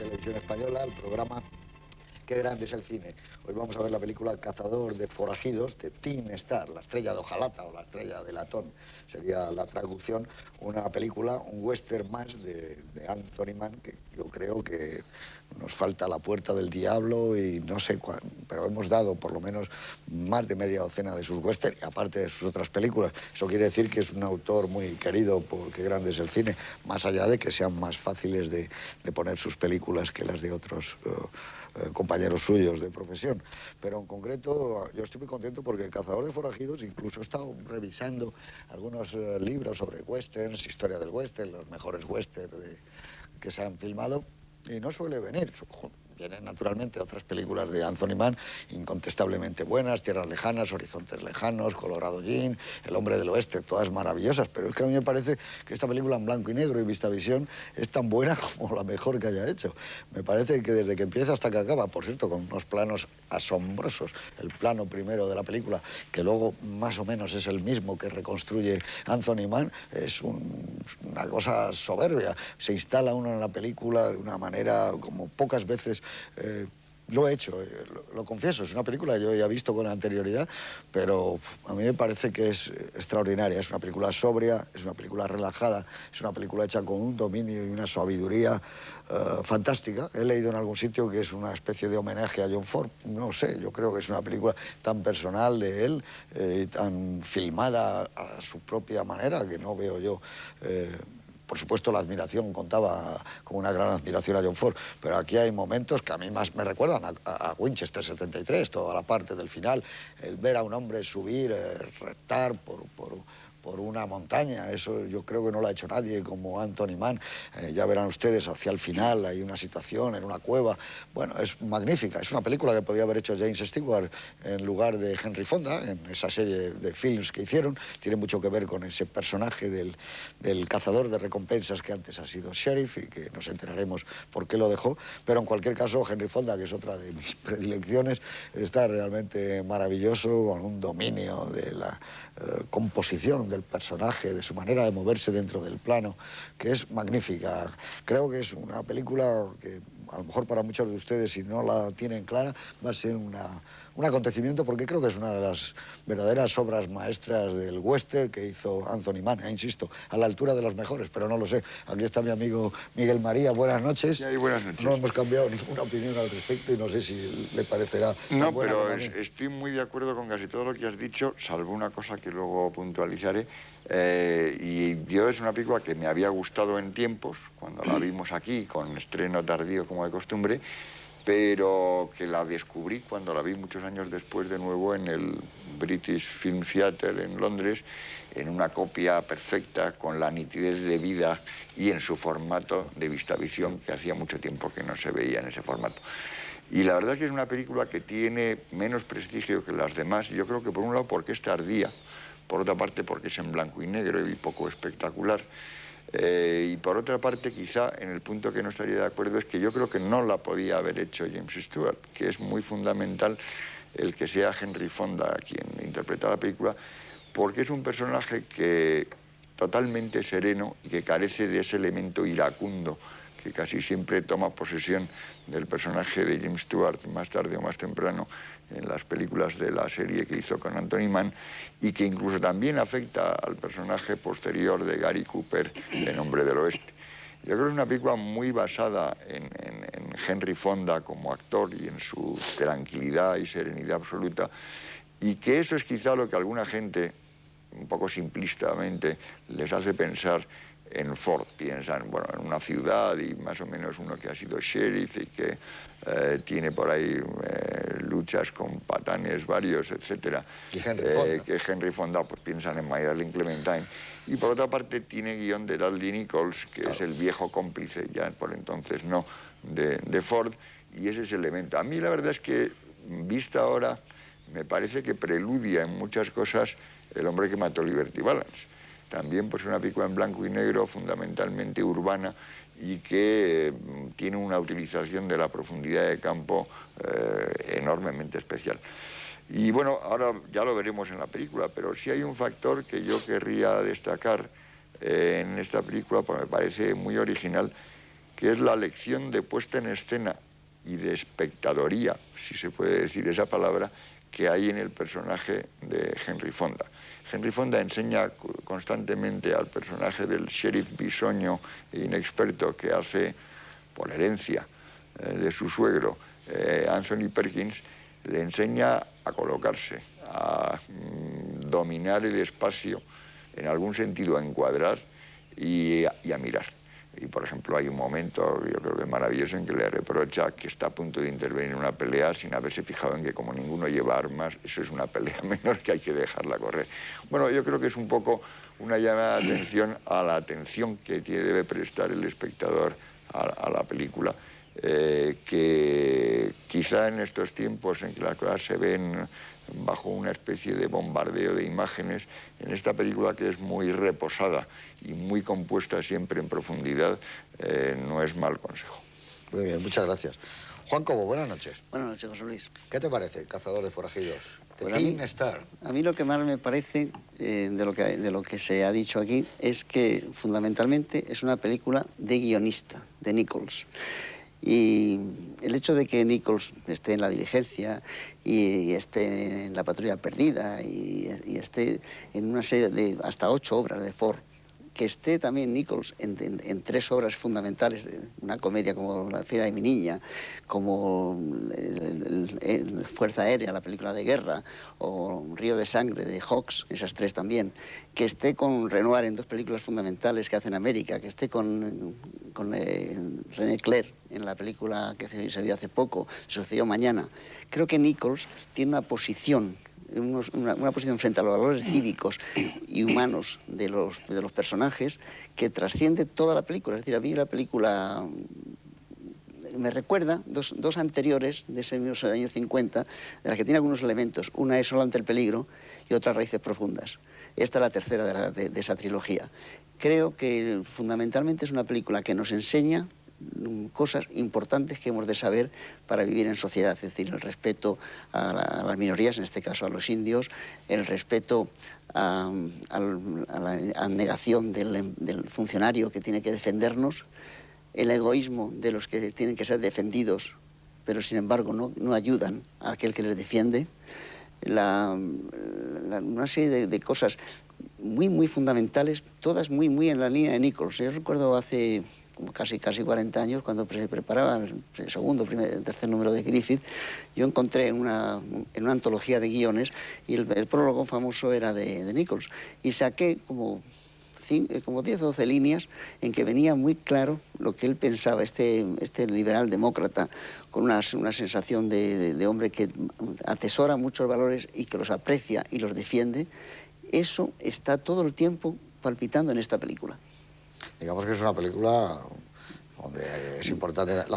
Televisión Española, el programa Qué grande es el cine. Hoy vamos a ver la película Cazador de forajidos de Teen Star, la estrella de hojalata o la estrella de latón, sería la traducción. Una película, un western más de Anthony Mann, que yo creo que nos falta La puerta del diablo y no sé cuándo, pero hemos dado por lo menos más de media docena de sus westerns, y aparte de sus otras películas. Eso quiere decir que es un autor muy querido por Qué grande es el cine, más allá de que sean más fáciles de poner sus películas que las de otros compañeros suyos de profesión. Pero en concreto yo estoy muy contento porque Cazador de forajidos, incluso he estado revisando algunos libros sobre westerns, historia del western, los mejores westerns que se han filmado, y no suele venir. Vienen naturalmente otras películas de Anthony Mann, incontestablemente buenas, Tierras lejanas, Horizontes lejanos, Colorado Jean, El hombre del oeste, todas maravillosas, pero es que a mí me parece que esta película en blanco y negro y Vistavisión es tan buena como la mejor que haya hecho. Me parece que desde que empieza hasta que acaba, por cierto, con unos planos asombrosos, el plano primero de la película, que luego más o menos es el mismo que reconstruye Anthony Mann, es una cosa soberbia. Se instala uno en la película de una manera como pocas veces lo he hecho, lo confieso. Es una película que yo ya he visto con anterioridad, pero a mí me parece que es extraordinaria. Es una película sobria, es una película relajada, es una película hecha con un dominio y una sabiduría fantástica. He leído en algún sitio que es una especie de homenaje a John Ford. No sé, yo creo que es una película tan personal de él, tan filmada a su propia manera, que no veo yo... Por supuesto, la admiración contaba como una gran admiración a John Ford, pero aquí hay momentos que a mí más me recuerdan a Winchester 73, toda la parte del final, el ver a un hombre subir, reptar por una montaña. Eso yo creo que no lo ha hecho nadie como Anthony Mann. Ya verán ustedes, hacia el final hay una situación en una cueva. Bueno, es magnífica. Es una película que podía haber hecho James Stewart en lugar de Henry Fonda, en esa serie de films que hicieron. Tiene mucho que ver con ese personaje del cazador de recompensas que antes ha sido sheriff y que nos enteraremos por qué lo dejó. Pero en cualquier caso, Henry Fonda, que es otra de mis predilecciones, está realmente maravilloso, con un dominio de la composición del personaje, de su manera de moverse dentro del plano, que es magnífica. Creo que es una película que a lo mejor para muchos de ustedes, si no la tienen clara, va a ser un acontecimiento, porque creo que es una de las verdaderas obras maestras del western que hizo Anthony Mann, insisto, a la altura de los mejores, pero no lo sé. Aquí está mi amigo Miguel María, buenas noches. Sí, buenas noches. No hemos cambiado ninguna opinión al respecto y no sé si le parecerá tan No, buena como pero a mí. estoy muy de acuerdo con casi todo lo que has dicho, salvo una cosa que luego puntualizaré. Y yo es una película que me había gustado en tiempos, cuando la vimos aquí, con estreno tardío como de costumbre, pero que la descubrí cuando la vi muchos años después de nuevo en el British Film Theatre en Londres, en una copia perfecta, con la nitidez de vida y en su formato de Vistavisión, que hacía mucho tiempo que no se veía en ese formato. Y la verdad es que es una película que tiene menos prestigio que las demás, y yo creo que por un lado porque es tardía, por otra parte porque es en blanco y negro y poco espectacular, y por otra parte quizá en el punto que no estaría de acuerdo es que yo creo que no la podía haber hecho James Stewart, que es muy fundamental el que sea Henry Fonda quien interpreta la película, porque es un personaje que totalmente sereno y que carece de ese elemento iracundo que casi siempre toma posesión del personaje de James Stewart más tarde o más temprano en las películas de la serie que hizo con Anthony Mann, y que incluso también afecta al personaje posterior de Gary Cooper en Hombre del Oeste. Yo creo que es una película muy basada en Henry Fonda como actor y en su tranquilidad y serenidad absoluta, y que eso es quizá lo que a alguna gente, un poco simplistamente, les hace pensar en Ford. Piensan, bueno, en una ciudad y más o menos uno que ha sido sheriff y que tiene por ahí luchas con patanes varios, etc. Y Henry Fonda. Que Henry Fonda, pues piensan en My Darling Clementine. Y por otra parte tiene guión de Dudley Nichols, que claro, es el viejo cómplice, ya por entonces no, de Ford, y ese es el elemento. A mí la verdad es que, vista ahora, me parece que preludia en muchas cosas El hombre que mató Liberty Balance. También pues una película en blanco y negro, fundamentalmente urbana, y que tiene una utilización de la profundidad de campo enormemente especial. Y bueno, ahora ya lo veremos en la película, pero sí hay un factor que yo querría destacar en esta película, porque me parece muy original, que es la lección de puesta en escena y de espectadoría, si se puede decir esa palabra, que hay en el personaje de Henry Fonda. Henry Fonda enseña constantemente al personaje del sheriff bisoño e inexperto que hace, por herencia de su suegro, Anthony Perkins, le enseña a colocarse, a dominar el espacio, en algún sentido a encuadrar y a mirar. Y, por ejemplo, hay un momento, yo creo que maravilloso, en que le reprocha que está a punto de intervenir en una pelea sin haberse fijado en que como ninguno lleva armas, eso es una pelea menor que hay que dejarla correr. Bueno, yo creo que es un poco una llamada de atención a la atención que debe prestar el espectador a la película, que quizá en estos tiempos en que las cosas se ven bajo una especie de bombardeo de imágenes, en esta película que es muy reposada y muy compuesta siempre en profundidad, no es mal consejo. Muy bien, muchas gracias. Juan Cobo, buenas noches. Buenas noches, José Luis. ¿Qué te parece, Cazador de Forajidos? Pues Teen Star. A mí lo que más me parece de lo que se ha dicho aquí es que fundamentalmente es una película de guionista, de Nichols. Y el hecho de que Nichols esté en La diligencia y esté en La patrulla perdida y esté en una serie de hasta 8 obras de Ford, que esté también Nichols en 3 obras fundamentales, una comedia como La fiera de mi niña, como Fuerza Aérea, la película de guerra, o Río de Sangre de Hawks, esas 3 también, que esté con Renoir en 2 películas fundamentales que hace en América, que esté con René Clair en la película que se vio hace poco, Sucedió mañana. Creo que Nichols tiene una posición frente a los valores cívicos y humanos de los personajes que trasciende toda la película. Es decir, a mí la película me recuerda dos anteriores de ese mismo año 50, de las que tiene algunos elementos. Una es Solo ante el peligro y otra Raíces profundas. Esta es la tercera de esa trilogía. Creo que fundamentalmente es una película que nos enseña cosas importantes que hemos de saber para vivir en sociedad, es decir, el respeto a las minorías, en este caso a los indios, el respeto a la negación del funcionario que tiene que defendernos, el egoísmo de los que tienen que ser defendidos, pero sin embargo no ayudan a aquel que les defiende, una serie de cosas muy fundamentales, todas muy en la línea de Nichols. Yo recuerdo hace casi 40 años, cuando se preparaba el segundo, tercer número de Griffith, yo encontré en una antología de guiones, y el prólogo famoso era de Nichols, y saqué como 10 o 12 líneas en que venía muy claro lo que él pensaba, este liberal demócrata, con una sensación de hombre que atesora muchos valores y que los aprecia y los defiende. Eso está todo el tiempo palpitando en esta película. Digamos que es una película donde es importante la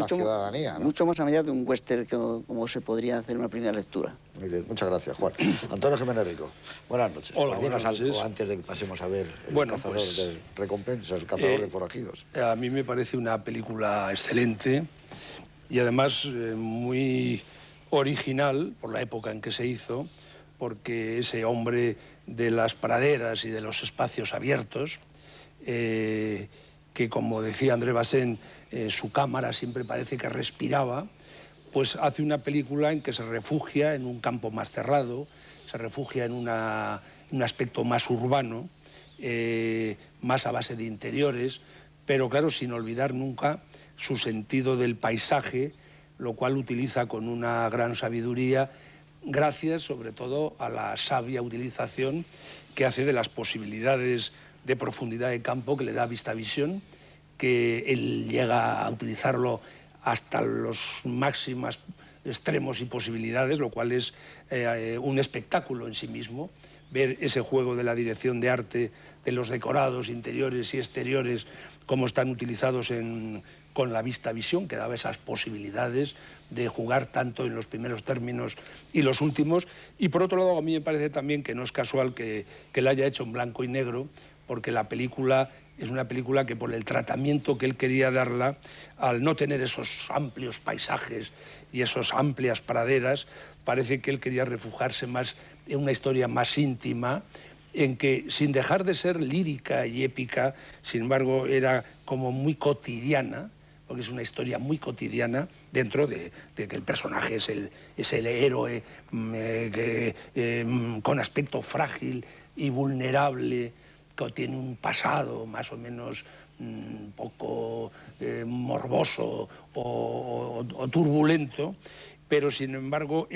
ciudadanía, ¿no? Mucho más allá de un western como se podría hacer en una primera lectura. Muy bien, muchas gracias, Juan. Antonio Jiménez Rico, buenas noches. Hola, dinos buenas noches. Algo antes de que pasemos a ver El cazador de recompensas, El cazador de forajidos. A mí me parece una película excelente y además muy original por la época en que se hizo, porque ese hombre de las praderas y de los espacios abiertos, que como decía André Bazin, su cámara siempre parece que respiraba, pues hace una película en que se refugia en un campo más cerrado, se refugia en un aspecto más urbano, más a base de interiores, pero claro, sin olvidar nunca su sentido del paisaje, lo cual utiliza con una gran sabiduría, gracias sobre todo a la sabia utilización que hace de las posibilidades de profundidad de campo que le da VistaVision, que él llega a utilizarlo hasta los máximos extremos y posibilidades, lo cual es un espectáculo en sí mismo, ver ese juego de la dirección de arte, de los decorados interiores y exteriores, cómo están utilizados con la VistaVision, que daba esas posibilidades de jugar tanto en los primeros términos y los últimos. Y por otro lado, a mí me parece también que no es casual que la haya hecho en blanco y negro, porque la película es una película que por el tratamiento que él quería darla, al no tener esos amplios paisajes y esas amplias praderas, parece que él quería refugiarse más en una historia más íntima, en que, sin dejar de ser lírica y épica, sin embargo, era como muy cotidiana, porque es una historia muy cotidiana, dentro de que el personaje es el héroe con aspecto frágil y vulnerable, que tiene un pasado más o menos un poco morboso o turbulento, pero sin embargo